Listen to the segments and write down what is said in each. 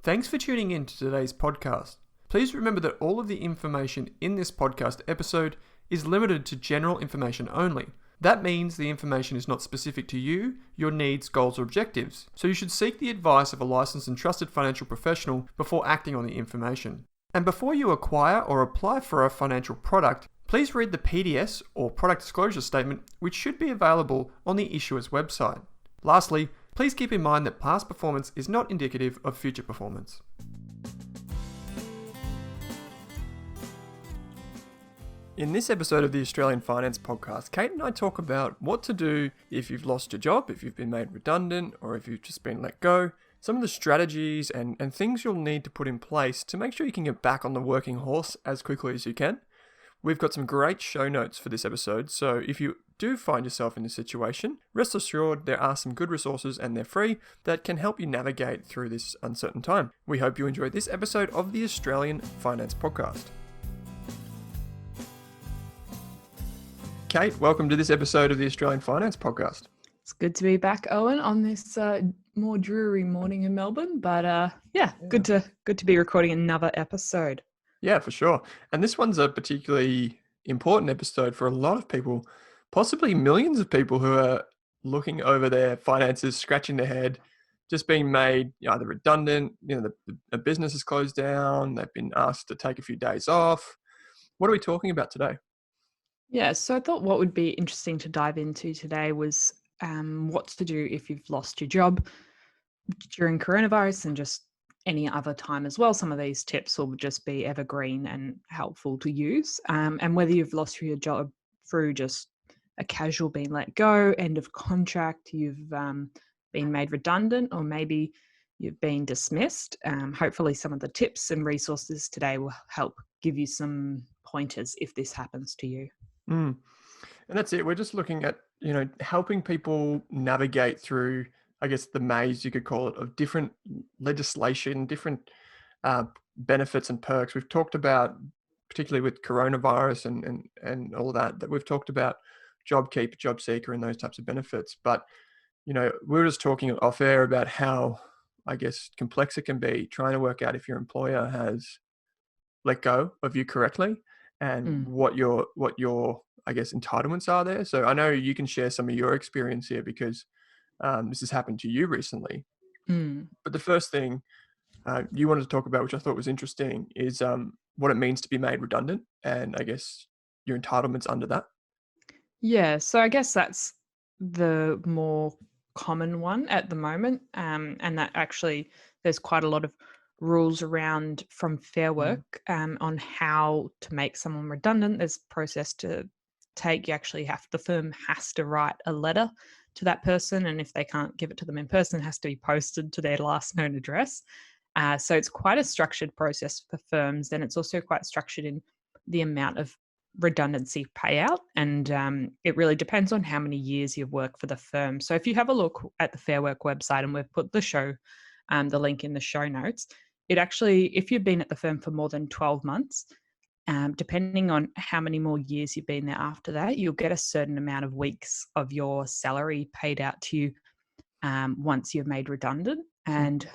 Thanks for tuning in to today's podcast. Please remember that all of the information in this podcast episode is limited to general information only. That means the information is not specific to you, your needs, goals, or objectives, so you should seek the advice of a licensed and trusted financial professional before acting on the information. And before you acquire or apply for a financial product, please read the PDS or product disclosure statement, which should be available on the issuer's website. Lastly, please keep in mind that past performance is not indicative of future performance. In this episode of the Australian Finance Podcast, Kate and I talk about what to do if you've lost your job, if you've been made redundant, or if you've just been let go, some of the strategies and things you'll need to put in place to make sure you can get back on the working horse as quickly as you can. We've got some great show notes for this episode, so if you do find yourself in this situation, rest assured there are some good resources and they're free that can help you navigate through this uncertain time. We hope you enjoyed this episode of the Australian Finance Podcast. Kate, welcome to this episode of the Australian Finance Podcast. It's good to be back, Owen, on this more dreary morning in Melbourne, but good to be recording another episode. Yeah, for sure. And this one's a particularly important episode for a lot of people, possibly millions of people who are looking over their finances, scratching their head, just being made either redundant, the business is closed down, they've been asked to take a few days off. What are we talking about today? Yeah, so I thought what would be interesting to dive into today was what to do if you've lost your job during coronavirus and just any other time as well. Some of these tips will just be evergreen and helpful to use. And whether you've lost your job through just a casual being let go, end of contract, you've been made redundant, or maybe you've been dismissed. Hopefully some of the tips and resources today will help give you some pointers if this happens to you. And that's it. We're just looking at, helping people navigate through, I guess, the maze, you could call it, of different legislation, different benefits and perks. We've talked about, particularly with coronavirus and all that we've talked about JobKeeper, JobSeeker, and those types of benefits. But, we were just talking off air about how, I guess, complex it can be trying to work out if your employer has let go of you correctly and what your, I guess, entitlements are there. So I know you can share some of your experience here because this has happened to you recently. But the first thing you wanted to talk about, which I thought was interesting, is what it means to be made redundant and I guess your entitlements under that. Yeah, so I guess that's the more common one at the moment. And that actually there's quite a lot of rules around from Fair Work on how to make someone redundant. There's a process to take. You actually the firm has to write a letter to that person, and if they can't give it to them in person, it has to be posted to their last known address. So it's quite a structured process for firms, and it's also quite structured in the amount of redundancy payout, and it really depends on how many years you've worked for the firm. So if you have a look at the Fair Work website, and we've put the link in the show notes, it actually, if you've been at the firm for more than 12 months, depending on how many more years you've been there after that, you'll get a certain amount of weeks of your salary paid out to you once you're made redundant. And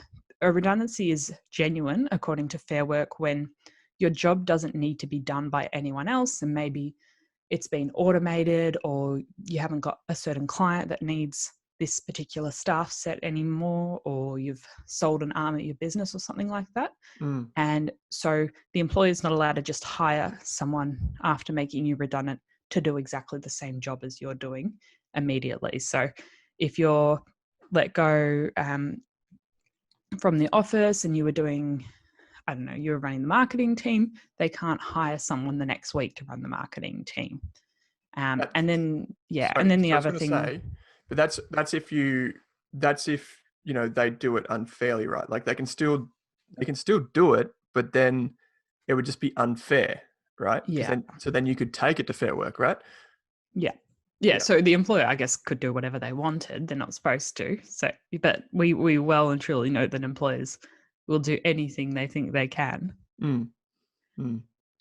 a redundancy is genuine, according to Fair Work, when your job doesn't need to be done by anyone else, and maybe it's been automated, or you haven't got a certain client that needs this particular staff set anymore, or you've sold an arm of your business or something like that. And so the employer is not allowed to just hire someone after making you redundant to do exactly the same job as you're doing immediately. So if you're let go from the office and you were doing, you were running the marketing team, they can't hire someone the next week to run the marketing team. And then the other thing. But that's if they do it unfairly, right? Like they can still do it, but then it would just be unfair, right? Yeah. So then you could take it to Fair Work, right? Yeah. So the employer, I guess, could do whatever they wanted. They're not supposed to. So, but we well and truly know that employers will do anything they think they can.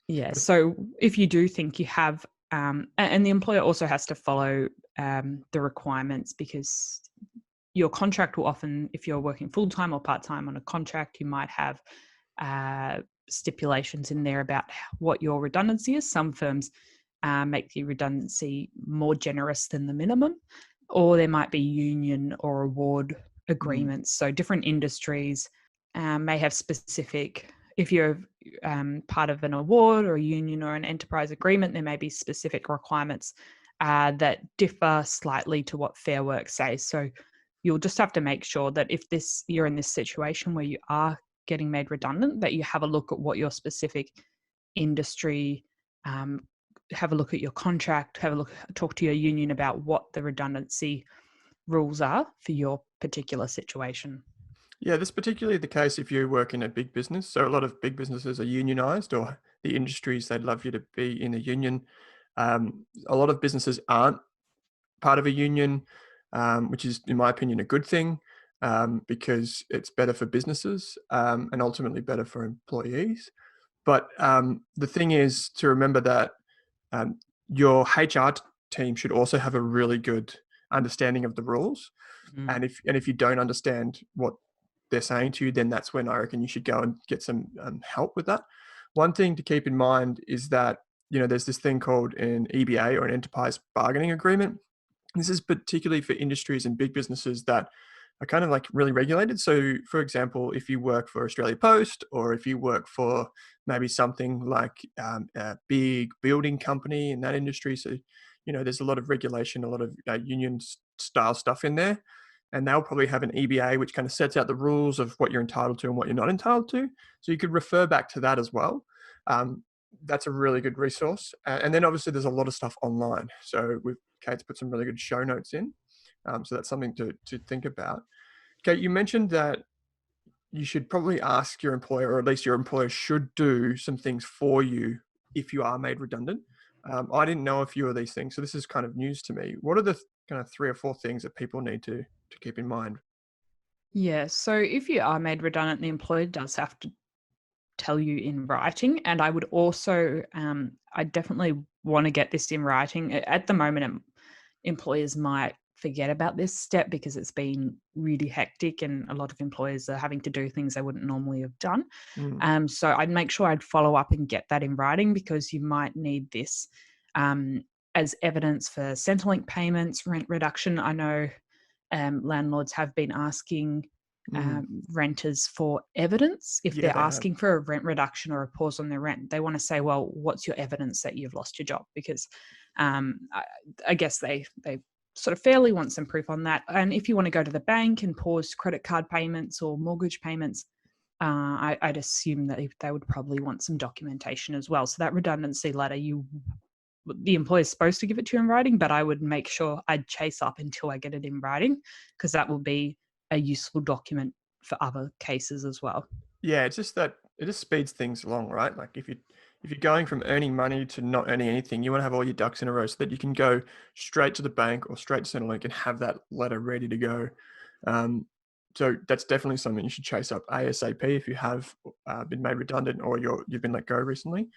Yeah. So if you do think you have, and the employer also has to follow the requirements, because your contract will often, if you're working full-time or part-time on a contract, you might have stipulations in there about what your redundancy is. Some firms make the redundancy more generous than the minimum, or there might be union or award Mm. agreements. So different industries may have specific, if you're part of an award or a union or an enterprise agreement, there may be specific requirements that differ slightly to what Fair Work says. So you'll just have to make sure that if you're in this situation where you are getting made redundant, that you have a look at what your specific industry, have a look at your contract, talk to your union about what the redundancy rules are for your particular situation. Yeah, this is particularly the case if you work in a big business. So a lot of big businesses are unionized, or the industries they'd love you to be in a union. A lot of businesses aren't part of a union, which is, in my opinion, a good thing, because it's better for businesses, and ultimately better for employees. But the thing is to remember that um, your HR team should also have a really good understanding of the rules. Mm. And if you don't understand what they're saying to you, then that's when I reckon you should go and get some help with that. One thing to keep in mind is that there's this thing called an EBA, or an enterprise bargaining agreement. This is particularly for industries and big businesses that are kind of like really regulated. So, for example, if you work for Australia Post, or if you work for maybe something like a big building company in that industry, so there's a lot of regulation, a lot of union style stuff in there, and they'll probably have an EBA which kind of sets out the rules of what you're entitled to and what you're not entitled to. So you could refer back to that as well. Um, that's a really good resource. And then obviously there's a lot of stuff online. So Kate's put some really good show notes in. So that's something to think about. Kate, you mentioned that you should probably ask your employer, or at least your employer should do some things for you if you are made redundant. I didn't know a few of these things, so this is kind of news to me. What are the kind of 3 or 4 things that people need to keep in mind? Yeah. So if you are made redundant, the employer does have to tell you in writing. And I would also, I definitely want to get this in writing. At the moment, employers might forget about this step because it's been really hectic and a lot of employers are having to do things they wouldn't normally have done. Mm, So I'd make sure I'd follow up and get that in writing because you might need this um, as evidence for Centrelink payments, rent reduction. I know landlords have been asking mm. renters for evidence. If Yeah, they're they have. asking for a rent reduction or a pause on their rent, they want to say, well, what's your evidence that you've lost your job? Because I guess they sort of fairly want some proof on that. And if you want to go to the bank and pause credit card payments or mortgage payments, I'd assume that they would probably want some documentation as well. So that redundancy letter, the employer is supposed to give it to you in writing, but I would make sure I'd chase up until I get it in writing because that will be a useful document for other cases as well. Yeah, it's just that it just speeds things along, right? Like if you're going from earning money to not earning anything, you want to have all your ducks in a row so that you can go straight to the bank or straight to Centrelink and have that letter ready to go. Um, so that's definitely something you should chase up ASAP if you have been made redundant, or you've been let go recently.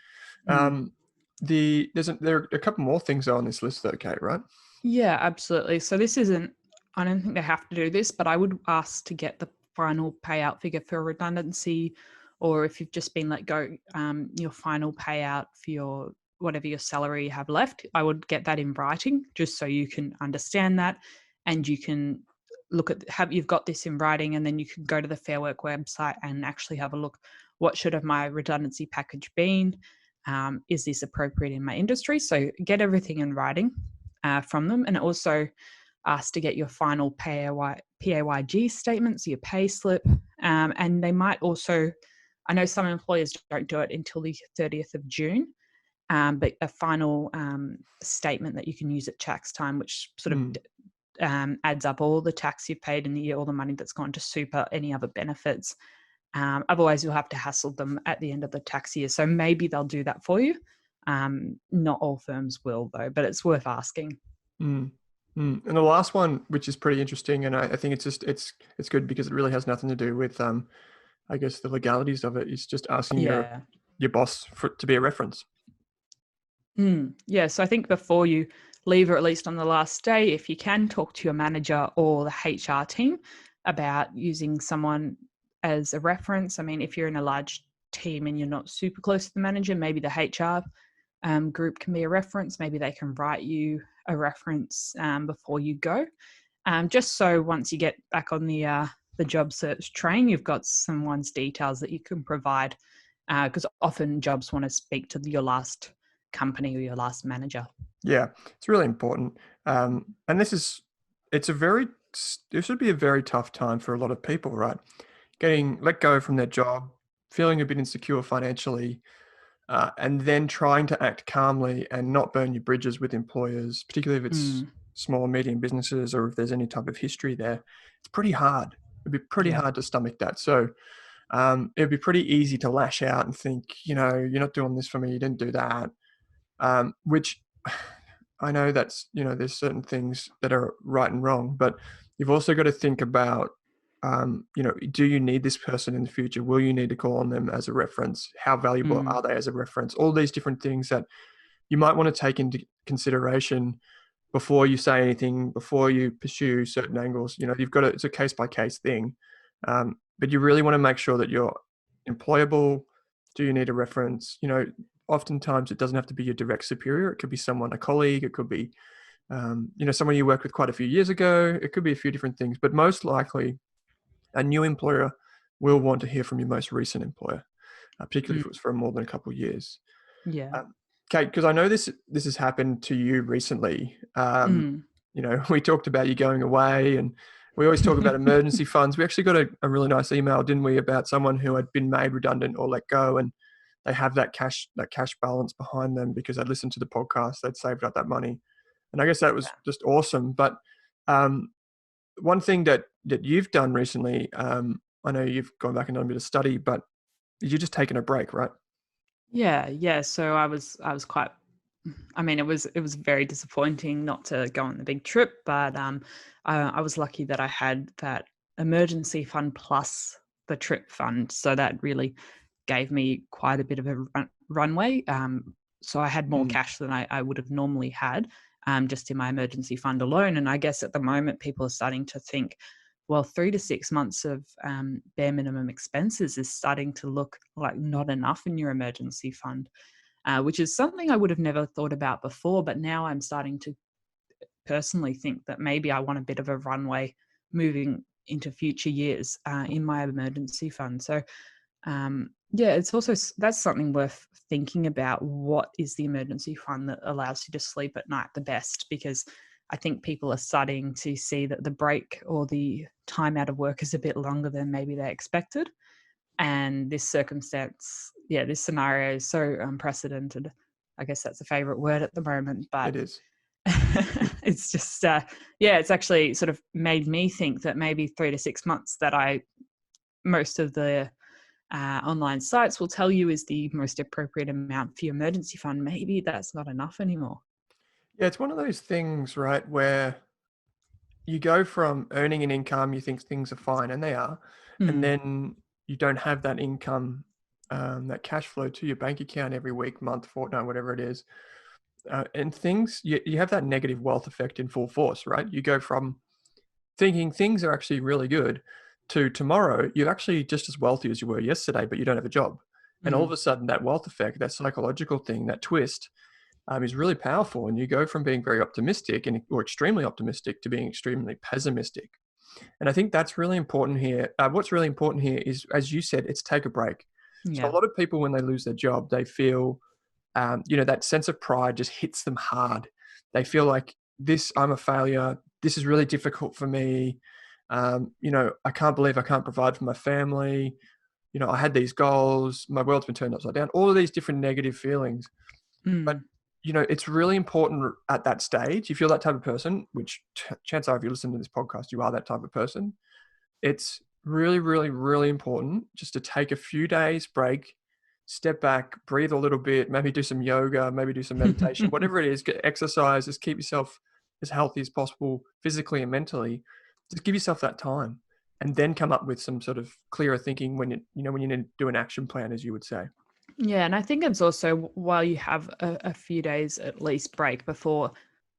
Mm. Um, there are a couple more things on this list, though, Kate, right? Yeah, absolutely. So this isn't, I don't think they have to do this, but I would ask to get the final payout figure for redundancy, or if you've just been let go, your final payout for your whatever your salary you have left. I would get that in writing just so you can understand that and you can you've got this in writing, and then you can go to the Fair Work website and actually have a look. What should have my redundancy package been? Is this appropriate in my industry? So get everything in writing from them, and also ask to get your final PAYG statements, your pay slip, and they might also. I know some employers don't do it until the 30th of June, but a final statement that you can use at tax time, which sort of Mm. adds up all the tax you've paid in the year, all the money that's gone to super, any other benefits. Otherwise, you'll have to hassle them at the end of the tax year. So maybe they'll do that for you. Not all firms will, though, but it's worth asking. Mm. Mm. And the last one, which is pretty interesting, and I think it's good because it really has nothing to do with I guess the legalities of it, is just asking your Yeah. your boss to be a reference. Yeah. So I think before you leave, or at least on the last day, if you can, talk to your manager or the HR team about using someone as a reference. I mean, if you're in a large team and you're not super close to the manager, maybe the HR group can be a reference. Maybe they can write you a reference before you go, just so once you get back on the job search train, you've got someone's details that you can provide, because often jobs want to speak to your last company or your last manager. Yeah, it's really important. And this should be a very tough time for a lot of people, right? Getting let go from their job, feeling a bit insecure financially, and then trying to act calmly and not burn your bridges with employers, particularly if it's Mm, small and medium businesses or if there's any type of history there. It's pretty hard. It'd be pretty yeah. hard to stomach that. So it'd be pretty easy to lash out and think, you're not doing this for me. You didn't do that. Which I know that's, there's certain things that are right and wrong, but you've also got to think about, do you need this person in the future? Will you need to call on them as a reference? How valuable Mm, are they as a reference? All these different things that you might want to take into consideration before you say anything, before you pursue certain angles. It's a case by case thing. But you really want to make sure that you're employable. Do you need a reference? Oftentimes it doesn't have to be your direct superior. It could be someone, a colleague. It could be, someone you worked with quite a few years ago. It could be a few different things, but most likely a new employer will want to hear from your most recent employer, particularly if it mm, was for more than a couple of years. yeah. Kate, because I know this has happened to you recently. Mm. We talked about you going away, and we always talk about emergency funds. We actually got a really nice email, didn't we, about someone who had been made redundant or let go, and they have that cash balance behind them because they'd listened to the podcast, they'd saved up that money, and I guess that was just awesome. But um, one thing that you've done recently, I know you've gone back and done a bit of study, but you're just taking a break, right? Yeah, yeah. So I was quite. I mean, it was very disappointing not to go on the big trip, but I was lucky that I had that emergency fund plus the trip fund, so that really gave me quite a bit of a runway. So I had more Mm, cash than I would have normally had, just in my emergency fund alone. And I guess at the moment, people are starting to think, well, 3 to 6 months of bare minimum expenses is starting to look like not enough in your emergency fund, which is something I would have never thought about before. But now I'm starting to personally think that maybe I want a bit of a runway moving into future years in my emergency fund. So yeah, it's also that's something worth thinking about. What is the emergency fund that allows you to sleep at night the best? Because I think people are starting to see that the break or the time out of work is a bit longer than maybe they expected. And this circumstance, yeah, this scenario is so unprecedented. I guess that's a favorite word at the moment, but it is. it's just, yeah, it's actually sort of made me think that maybe 3 to 6 months that most of the online sites will tell you is the most appropriate amount for your emergency fund. Maybe that's not enough anymore. Yeah, it's one of those things, right, where you go from earning an income, you think things are fine, and they are, and Mm, then you don't have that income, that cash flow to your bank account every week, month, fortnight, whatever it is. And you have that negative wealth effect in full force, right? You go from thinking things are actually really good to tomorrow, you're actually just as wealthy as you were yesterday, but you don't have a job. And all of mm, a sudden, that wealth effect, that psychological thing, that twist, is really powerful. And you go from being very optimistic or extremely optimistic to being extremely pessimistic. And I think that's really important here. What's really important here is, as you said, it's take a break. So a yeah. lot of people, when they lose their job, they feel, that sense of pride just hits them hard. They feel like I'm a failure. This is really difficult for me. I can't believe I can't provide for my family. I had these goals. My world's been turned upside down. All of these different negative feelings. But, Mm, it's really important at that stage. If you're that type of person, which chance are, if you listen to this podcast, you are that type of person. It's really, really, really important just to take a few days break, step back, breathe a little bit, maybe do some yoga, maybe do some meditation, whatever it is, get exercise, just keep yourself as healthy as possible physically and mentally. Just give yourself that time and then come up with some sort of clearer thinking when you need to do an action plan, as you would say. yeah, and I think it's also while you have a few days at least break before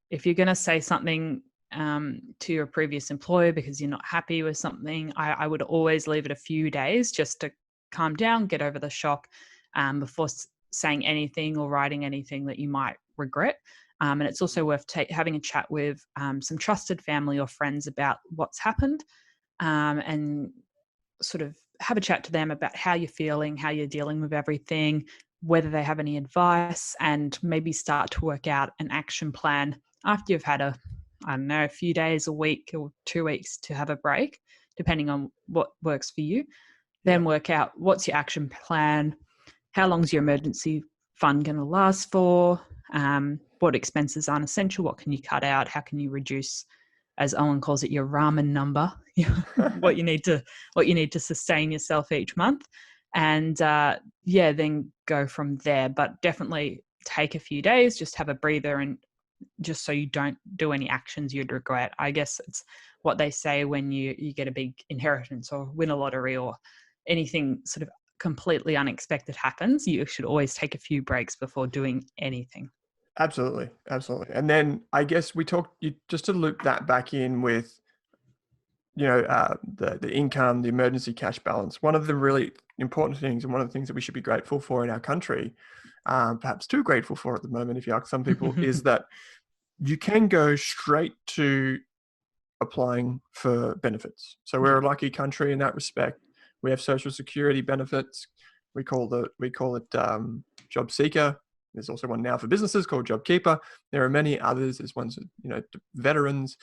if you're going to say something to your previous employer because you're not happy with something, I would always leave it a few days just to calm down, get over the shock before saying anything or writing anything that you might regret. And it's also worth having a chat with some trusted family or friends about what's happened, and sort of have a chat to them about how you're feeling, how you're dealing with everything, whether they have any advice, and maybe start to work out an action plan after you've had I don't know, a few days, a week or 2 weeks to have a break, depending on what works for you. Yeah, Then work out what's your action plan, how long's your emergency fund going to last for, what expenses aren't essential, what can you cut out, how can you reduce, as Owen calls it, your ramen number, what you need to sustain yourself each month, and then go from there. But definitely take a few days, just have a breather, and just so you don't do any actions you'd regret. I guess it's what they say when you get a big inheritance or win a lottery or anything sort of completely unexpected happens. You should always take a few breaks before doing anything. absolutely, absolutely. And then I guess we talked just to loop that back in with the income, the emergency cash balance. One of the really important things, and one of the things that we should be grateful for in our country, perhaps too grateful for at the moment, if you ask some people, is that you can go straight to applying for benefits. So we're Yeah. a lucky country in that respect. We have social security benefits. We call it job seeker. There's also one now for businesses called job keeper. There are many others. There's ones, veterans,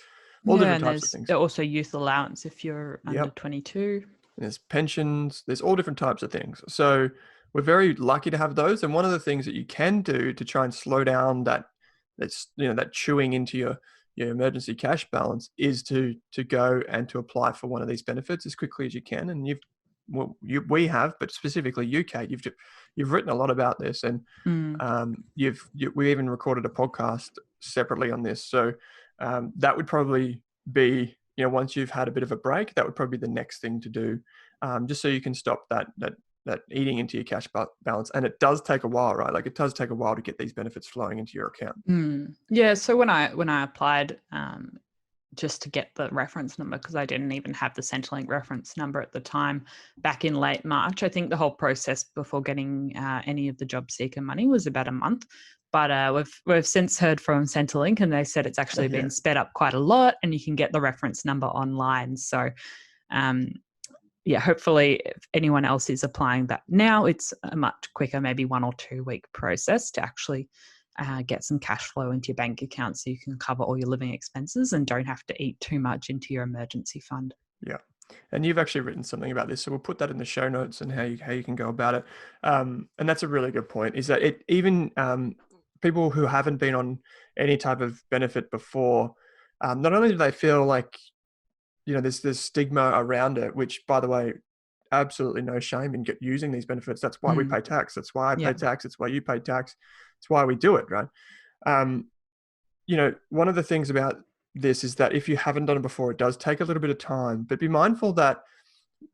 all Yeah, different and types of there's things. also youth allowance if you're under Yep. 22. There's pensions. There's all different types of things. So we're very lucky to have those. And one of the things that you can do to try and slow down that chewing into your emergency cash balance is to go and to apply for one of these benefits as quickly as you can. And we have, but specifically you, Kate, you've written a lot about this, and Mm. we even recorded a podcast separately on this. So that would probably be, once you've had a bit of a break, that would probably be the next thing to do, just so you can stop that eating into your cash balance. And it does take a while, right? Like it does take a while to get these benefits flowing into your account. Mm. Yeah, so when I applied, just to get the reference number, because I didn't even have the Centrelink reference number at the time, back in late March. I think the whole process before getting any of the job seeker money was about a month. But we've since heard from Centrelink, and they said it's actually Yeah, been sped up quite a lot, and you can get the reference number online. So um, yeah, hopefully if anyone else is applying that now, it's a much quicker, maybe 1 or 2 week process to actually get some cash flow into your bank account so you can cover all your living expenses and don't have to eat too much into your emergency fund. yeah. And you've actually written something about this, so we'll put that in the show notes and how you can go about it. And that's a really good point. Is that it? Even people who haven't been on any type of benefit before, not only do they feel like there's this stigma around it, which, by the way, absolutely no shame in using these benefits. That's why we Mm, pay tax. That's why I pay yeah. tax. It's why you pay tax. It's why we do it, right? Um, one of the things about this is that if you haven't done it before, it does take a little bit of time, but be mindful that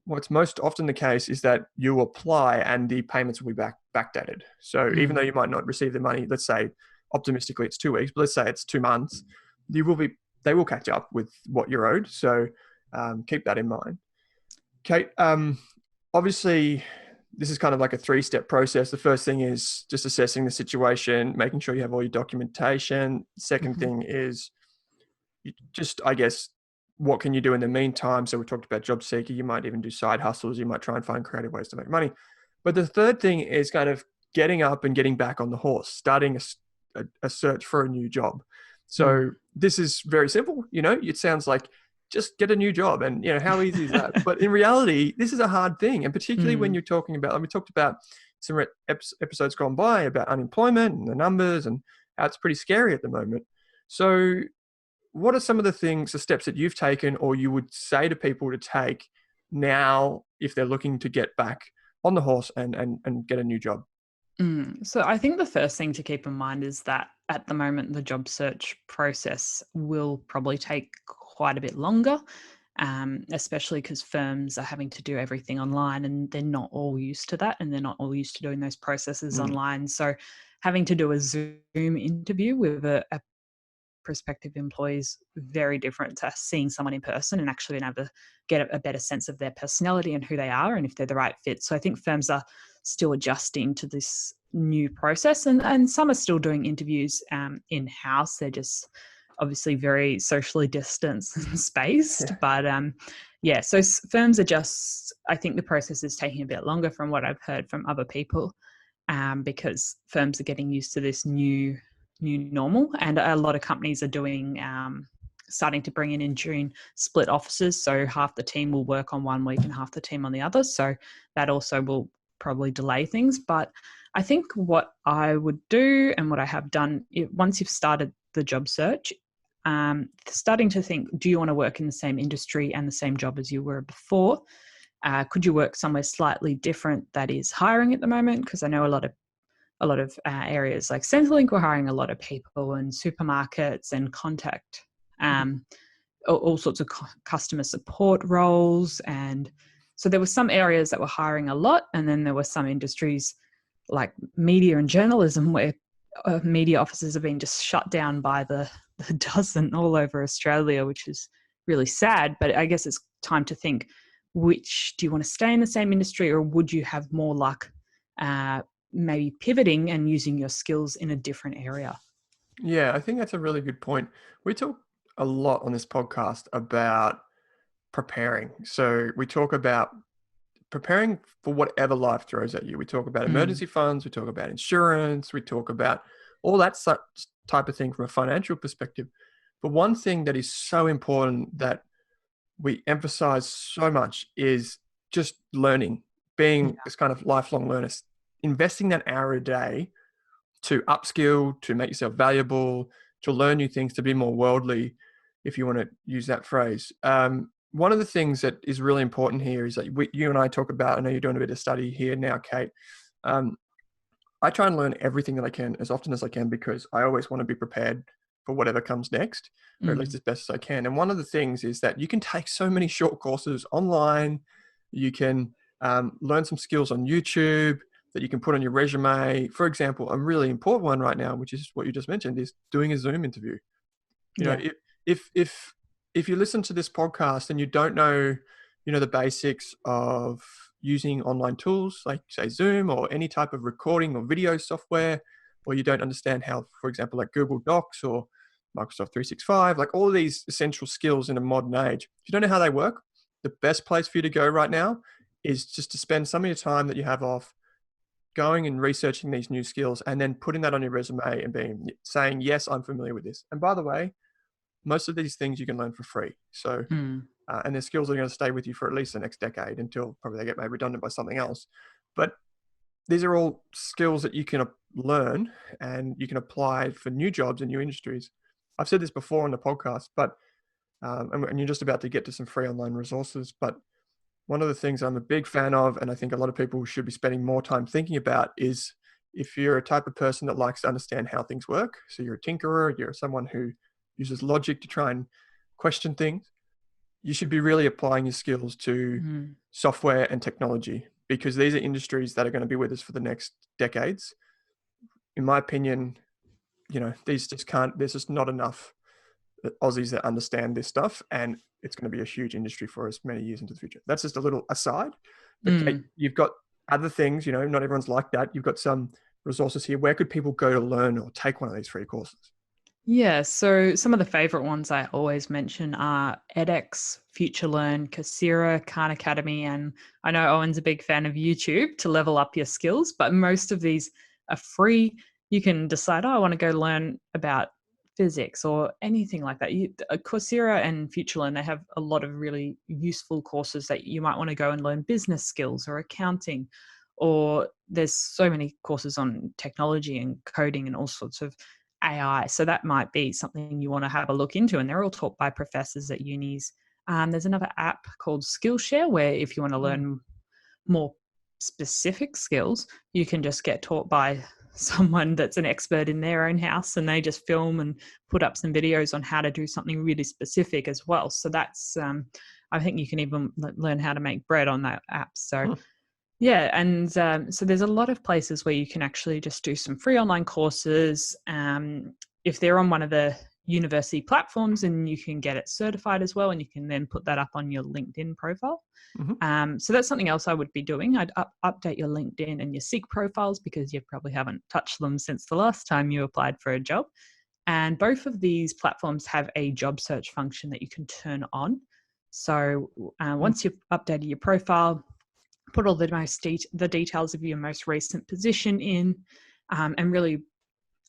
what's most often the case is that you apply and the payments will be backdated. So even though Mm, you might not receive the money, let's say optimistically it's 2 weeks, but let's say it's 2 months, they will catch up with what you're owed. So keep that in mind. Kate, obviously this is kind of like a three-step process. The first thing is just assessing the situation, making sure you have all your documentation. Second mhm. thing is just, I guess, what can you do in the meantime? So we talked about job seeker. You might even do side hustles. You might try and find creative ways to make money. But the third thing is kind of getting up and getting back on the horse, starting a search for a new job. So Mm. this is very simple. It sounds like just get a new job, and how easy is that? But in reality, this is a hard thing, and particularly when Mm. you're talking about, like we talked about some episodes gone by about unemployment and the numbers and how it's pretty scary at the moment. So what are some of the steps that you've taken or you would say to people to take now if they're looking to get back on the horse and get a new job? So I think the first thing to keep in mind is that at the moment, the job search process will probably take quite a bit longer, especially because firms are having to do everything online and they're not all used to that and they're not all used to doing those processes Mm, online. So having to do a Zoom interview with a prospective employees very different to seeing someone in person and actually being able to get a better sense of their personality and who they are and if they're the right fit. So I think firms are still adjusting to this new process, and some are still doing interviews in-house. They're just obviously very socially distanced and spaced. Yeah. But yeah, so firms are just, I think the process is taking a bit longer from what I've heard from other people, because firms are getting used to this new normal, and a lot of companies are doing starting to bring in June split offices. So half the team will work on one week and half the team on the other. So that also will probably delay things. But I think what I would do and what I have done, once you've started the job search, starting to think, do you want to work in the same industry and the same job as you were before? Could you work somewhere slightly different that is hiring at the moment? Because I know a lot of areas like Centrelink were hiring a lot of people, and supermarkets and contact, all sorts of customer support roles. And so there were some areas that were hiring a lot, and then there were some industries like media and journalism where media offices have been just shut down by the dozen all over Australia, which is really sad. But I guess it's time to think, which do you want to stay in the same industry, or would you have more luck maybe pivoting and using your skills in a different area? Yeah, I think that's a really good point. We talk a lot on this podcast about preparing. So we talk about preparing for whatever life throws at you. We talk about Mm, emergency funds, we talk about insurance, we talk about all that such type of thing from a financial perspective. But one thing that is so important that we emphasize so much is just learning, yeah. being this kind of lifelong learner, investing that hour a day to upskill, to make yourself valuable, to learn new things, to be more worldly, if you want to use that phrase. One of the things that is really important here is that you and I talk about, I know you're doing a bit of study here now, Kate. Um, I try and learn everything that I can as often as I can because I always want to be prepared for whatever comes next, or at least Mm, as best as I can. And one of the things is that you can take so many short courses online. You can learn some skills on YouTube that you can put on your resume. For example, a really important one right now, which is what you just mentioned, is doing a Zoom interview. You know, yeah. if you listen to this podcast and you don't know, the basics of using online tools like say Zoom or any type of recording or video software, or you don't understand how, for example, like Google Docs or Microsoft 365, like all of these essential skills in a modern age, if you don't know how they work, the best place for you to go right now is just to spend some of your time that you have off going and researching these new skills and then putting that on your resume and saying, yes, I'm familiar with this. And by the way, most of these things you can learn for free. So, Mm, and their skills are going to stay with you for at least the next decade until probably they get made redundant by something else. But these are all skills that you can learn and you can apply for new jobs in new industries. I've said this before on the podcast, but and you're just about to get to some free online resources. But one of the things I'm a big fan of, and I think a lot of people should be spending more time thinking about, is if you're a type of person that likes to understand how things work, so you're a tinkerer, you're someone who uses logic to try and question things, you should be really applying your skills to mm. software and technology because these are industries that are going to be with us for the next decades. In my opinion, there's just not enough Aussies that understand this stuff, and it's going to be a huge industry for us many years into the future. That's just a little aside. But Kate, Mm. you've got other things, not everyone's like that. You've got some resources here. Where could people go to learn or take one of these free courses? Yeah, so some of the favorite ones I always mention are edX, FutureLearn, Coursera, Khan Academy, and I know Owen's a big fan of YouTube to level up your skills, but most of these are free. You can decide, oh, I want to go learn about physics or anything like that. Coursera and FutureLearn, they have a lot of really useful courses that you might want to go and learn business skills or accounting, or there's so many courses on technology and coding and all sorts of AI. So that might be something you want to have a look into. And they're all taught by professors at unis. There's another app called Skillshare where if you want to Mm. learn more specific skills, you can just get taught by someone that's an expert in their own house, and they just film and put up some videos on how to do something really specific as well. So that's, I think you can even learn how to make bread on that app. So Hmm. yeah, and so there's a lot of places where you can actually just do some free online courses. If they're on one of the university platforms, and you can get it certified as well. And you can then put that up on your LinkedIn profile. Hmm. So that's something else I would be doing. I'd update your LinkedIn and your Seek profiles, because you probably haven't touched them since the last time you applied for a job. And both of these platforms have a job search function that you can turn on. So once you've updated your profile, put all the details of your most recent position in, and really,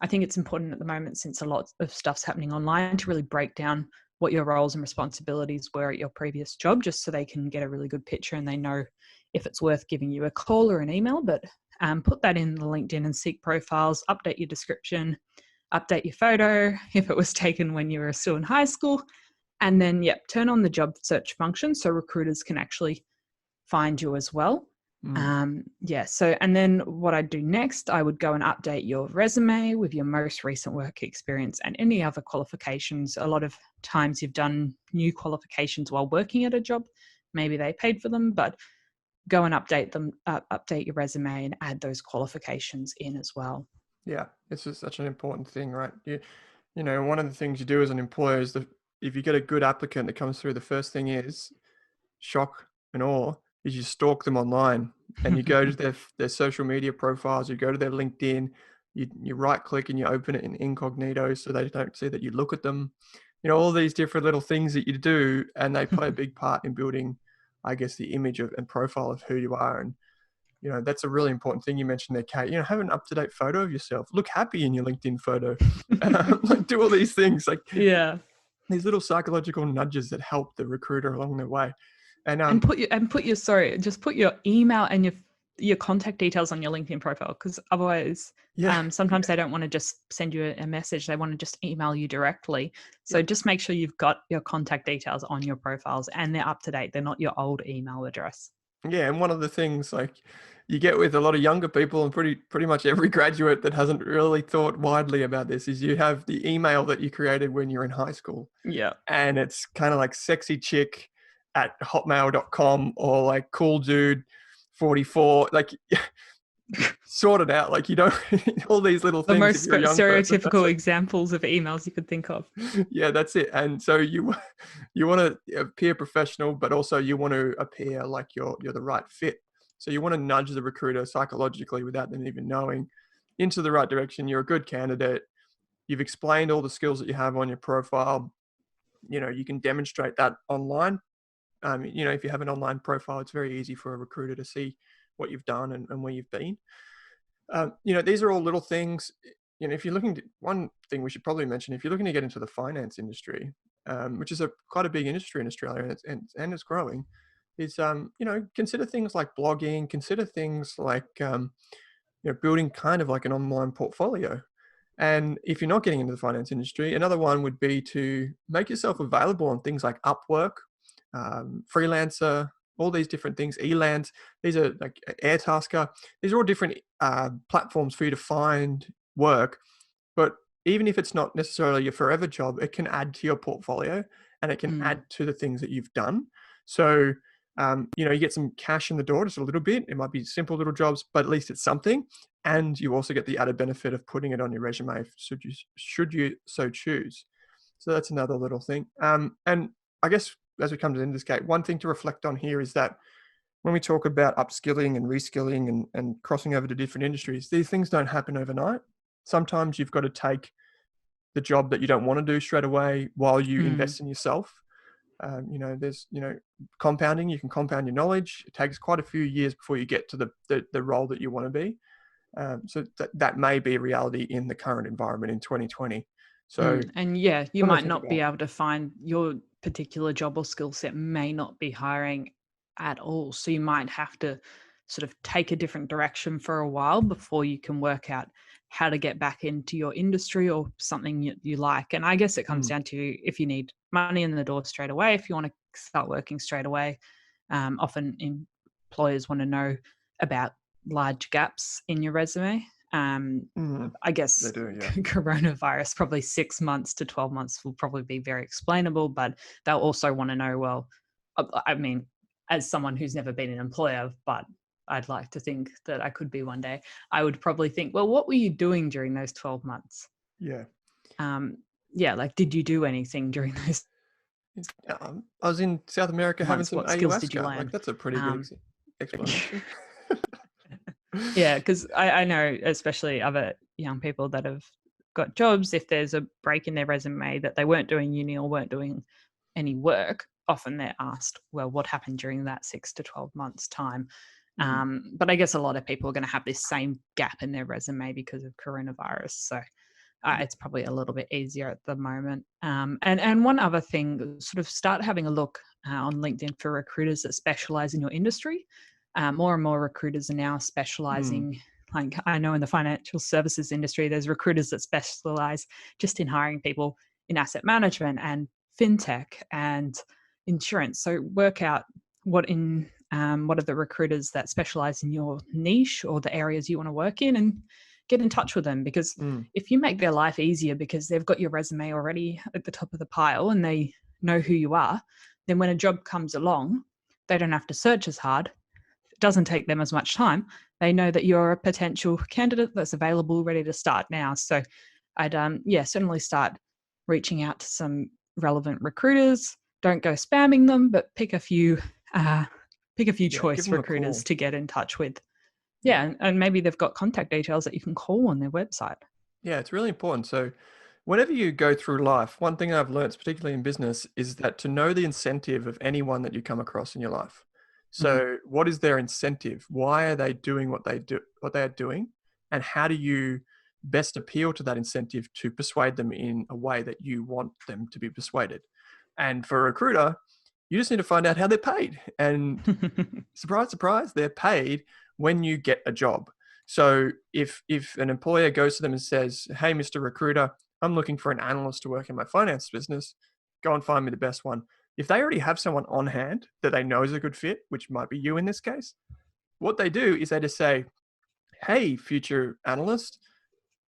I think it's important at the moment, since a lot of stuff's happening online, to really break down what your roles and responsibilities were at your previous job, just so they can get a really good picture and they know if it's worth giving you a call or an email. But put that in the LinkedIn and Seek profiles, update your description, update your photo if it was taken when you were still in high school, and then, turn on the job search function so recruiters can actually find you as well. Mm. So, and then what I'd do next, I would go and update your resume with your most recent work experience and any other qualifications. A lot of times you've done new qualifications while working at a job. Maybe they paid for them, but go and update them, update your resume and add those qualifications in as well. Yeah, it's just such an important thing, right? One of the things you do as an employer is that if you get a good applicant that comes through, the first thing is shock and awe is you stalk them online and you go to their social media profiles, you go to their LinkedIn, you right click and you open it in incognito so they don't see that you look at them. All these different little things that you do, and they play a big part in building, I guess, the image and profile of who you are. And that's a really important thing you mentioned there, Kate. Have an up-to-date photo of yourself. Look happy in your LinkedIn photo. Like, do all these things, like Yeah. these little psychological nudges that help the recruiter along their way. And And just put your email and your contact details on your LinkedIn profile, because otherwise, yeah, sometimes they don't want to just send you a message. They want to just email you directly. So yep. just make sure you've got your contact details on your profiles and they're up to date. They're not your old email address. Yeah, and one of the things, like, you get with a lot of younger people, and pretty much every graduate that hasn't really thought widely about this, is you have the email that you created when you're in high school, Yeah. and it's kind of like sexy chick at hotmail.com or like cool dude 44, like sort it out. Like, you don't all these little The things. If most you're a young person, that's stereotypical examples of emails you could think of. yeah, that's it. And so you want to appear professional, but also you want to appear like you're the right fit. So you want to nudge the recruiter psychologically without them even knowing into the right direction. You're a good candidate. You've explained all the skills that you have on your profile. You can demonstrate that online. If you have an online profile, it's very easy for a recruiter to see what you've done and where you've been. These are all little things. If you're looking to, one thing we should probably mention, if you're looking to get into the finance industry, which is quite a big industry in Australia, and it's growing, is consider things like blogging, consider things like building kind of like an online portfolio. And if you're not getting into the finance industry, another one would be to make yourself available on things like Upwork, Freelancer, all these different things, Elands. These are like Airtasker. These are all different platforms for you to find work. But even if it's not necessarily your forever job, it can add to your portfolio and it can Mm. add to the things that you've done. So, you get some cash in the door, just a little bit. It might be simple little jobs, but at least it's something. And you also get the added benefit of putting it on your resume should you so choose. So that's another little thing. And I guess as we come to the end of this, Kate, one thing to reflect on here is that when we talk about upskilling and reskilling and crossing over to different industries, these things don't happen overnight. Sometimes you've got to take the job that you don't want to do straight away while you Mm. invest in yourself. There's, compounding. You can compound your knowledge. It takes quite a few years before you get to the role that you want to be. So that may be a reality in the current environment in 2020. So And you something to might think not be about. able to find your particular job or skill set may not be hiring at all. So you might have to sort of take a different direction for a while before you can work out how to get back into your industry or something you like. And I guess it comes Mm, down to if you need money in the door straight away, if you want to start working straight away. Often employers want to know about large gaps in your resume. I they guess do, yeah. coronavirus, probably 6 months to 12 months will probably be very explainable, but they'll also want to know, well, I mean, as someone who's never been an employer, but I'd like to think that I could be one day, I would probably think, well, what were you doing during those 12 months? Yeah. Um, Yeah, like, did you do anything during those I was in South America having months? some What skills did you ayahuasca. Like, learn? that's a pretty good Um, explanation. yeah, because I know, especially other young people that have got jobs, if there's a break in their resume that they weren't doing uni or weren't doing any work, often they're asked, well, what happened during that 6 to 12 months time? Mm, But I guess a lot of people are going to have this same gap in their resume because of coronavirus. So yeah. it's probably a little bit easier at the moment. And one other thing, sort of start having a look on LinkedIn for recruiters that specialize in your industry. More and more recruiters are now Mm, specializing. Like I know in the financial services industry, there's recruiters that specialize just in hiring people in asset management and fintech and insurance. So work out what are the recruiters that specialize in your niche or the areas you want to work in, and get in touch with them, because mm. if you make their life easier because they've got your resume already at the top of the pile and they know who you are, then when a job comes along, they don't have to search as hard. It doesn't take them as much time. They know that you're a potential candidate that's available, ready to start now. So I'd certainly start reaching out to some relevant recruiters. Don't go spamming them, but uh, pick a few Yeah, give choice them a recruiters call. to get in touch with. Yeah. Yeah, and maybe they've got contact details that you can call on their website. Yeah, it's really important. So, whenever you go through life, one thing I've learned, particularly in business, is that to know the incentive of anyone that you come across in your life. Mm. So, what is their incentive? Why are they doing what they are doing? And how do you best appeal to that incentive to persuade them in a way that you want them to be persuaded? And for a recruiter, you just need to find out how they're paid. And surprise, surprise, they're paid when you get a job. So if an employer goes to them and says, "Hey, Mr. Recruiter, I'm looking for an analyst to work in my finance business. Go and find me the best one." If they already have someone on hand that they know is a good fit, which might be you in this case, what they do is they just say, "Hey, future analyst,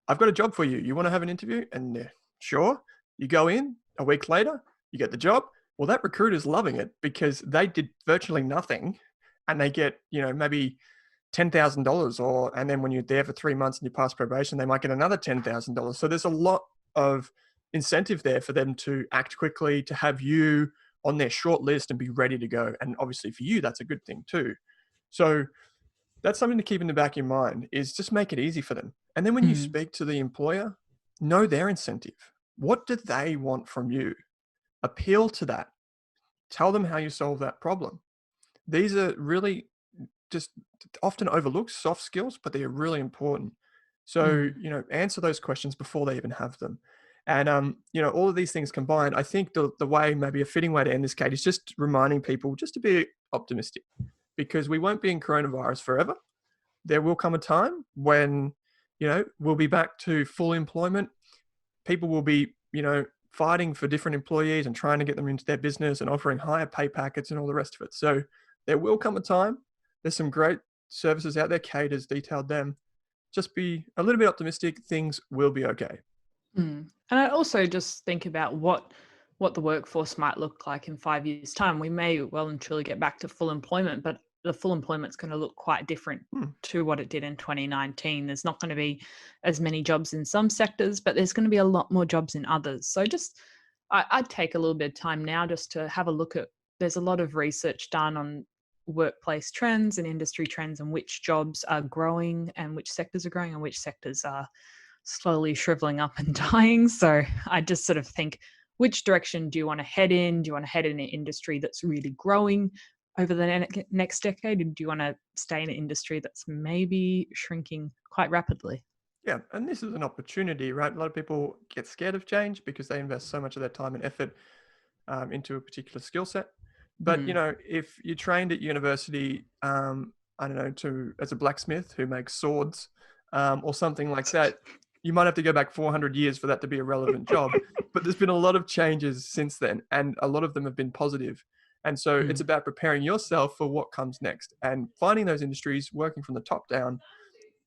I've got a job for you. You want to have an interview?" And they're sure. You go in a week later, you get the job. Well, that recruiter's loving it because they did virtually nothing, and they get, maybe $10,000, and then when you're there for 3 months and you pass probation, they might get another $10,000. So there's a lot of incentive there for them to act quickly, to have you on their short list and be ready to go. And obviously for you, that's a good thing too. So that's something to keep in the back of your mind, is just make it easy for them. And then when you Mm. speak to the employer, know their incentive. What do they want from you? Appeal to that. Tell them how you solve that problem. These are really just often overlooked soft skills, but they are really important. So, Mm. answer those questions before they even have them. And, all of these things combined, I think the way, maybe a fitting way to end this, Kate, is just reminding people just to be optimistic, because we won't be in coronavirus forever. There will come a time when, we'll be back to full employment. People will be, fighting for different employees and trying to get them into their business and offering higher pay packets and all the rest of it. So there will come a time. There's some great services out there. Kate has detailed them. Just be a little bit optimistic. Things will be okay. Mm. And I also just think about what the workforce might look like in 5 years' time. We may well and truly get back to full employment, but the full employment's going to look quite different Hmm. to what it did in 2019. There's not going to be as many jobs in some sectors, but there's going to be a lot more jobs in others. So just I'd take a little bit of time now just to have a look at. There's a lot of research done on workplace trends and industry trends and which jobs are growing and which sectors are growing and which sectors are slowly shriveling up and dying. So I just sort of think, which direction do you want to head in? Do you want to head in an industry that's really growing over the next decade? Or do you want to stay in an industry that's maybe shrinking quite rapidly? Yeah, and this is an opportunity, right? A lot of people get scared of change because they invest so much of their time and effort into a particular skill set. But Mm. if you're trained at university, I don't know, to as a blacksmith who makes swords, or something like that, you might have to go back 400 years for that to be a relevant job. But there's been a lot of changes since then, and a lot of them have been positive. And so it's Mm. about preparing yourself for what comes next and finding those industries, working from the top down,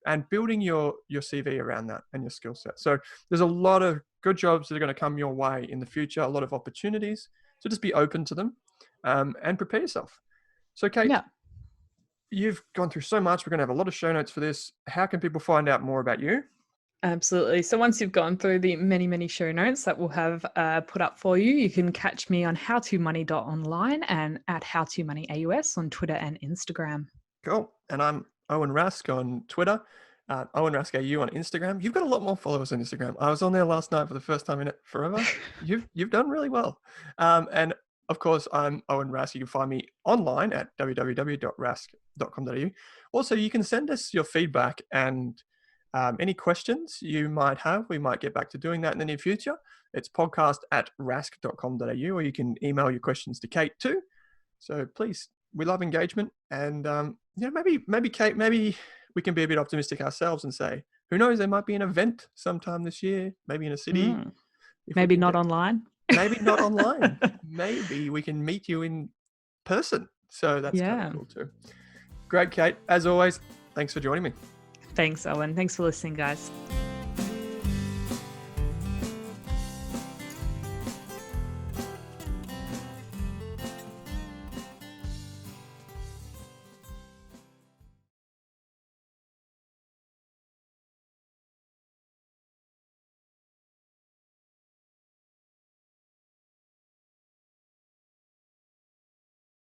and building your CV around that and your skill set. So there's a lot of good jobs that are going to come your way in the future, a lot of opportunities. So just be open to them, and prepare yourself. So, Kate, Yeah. you've gone through so much. We're going to have a lot of show notes for this. How can people find out more about you? Absolutely. So once you've gone through the many, many show notes that we'll have put up for you, you can catch me on howtomoney.online and at howtomoneyAUS on Twitter and Instagram. Cool. And I'm Owen Rask on Twitter, Owen Rask AU on Instagram. You've got a lot more followers on Instagram. I was on there last night for the first time in it forever. You've done really well. And of course, I'm Owen Rask. You can find me online at www.rask.com.au. Also, you can send us your feedback and any questions you might have. We might get back to doing that in the near future. It's podcast@rask.com.au, or you can email your questions to Kate too. So please, we love engagement, and maybe Kate, maybe we can be a bit optimistic ourselves and say, who knows, there might be an event sometime this year, maybe in a city. Mm. If we Maybe can not get, online. maybe not online, maybe we can meet you in person. So that's kind of Yeah. cool too. Great, Kate. As always, thanks for joining me. Thanks, Owen. Thanks for listening, guys.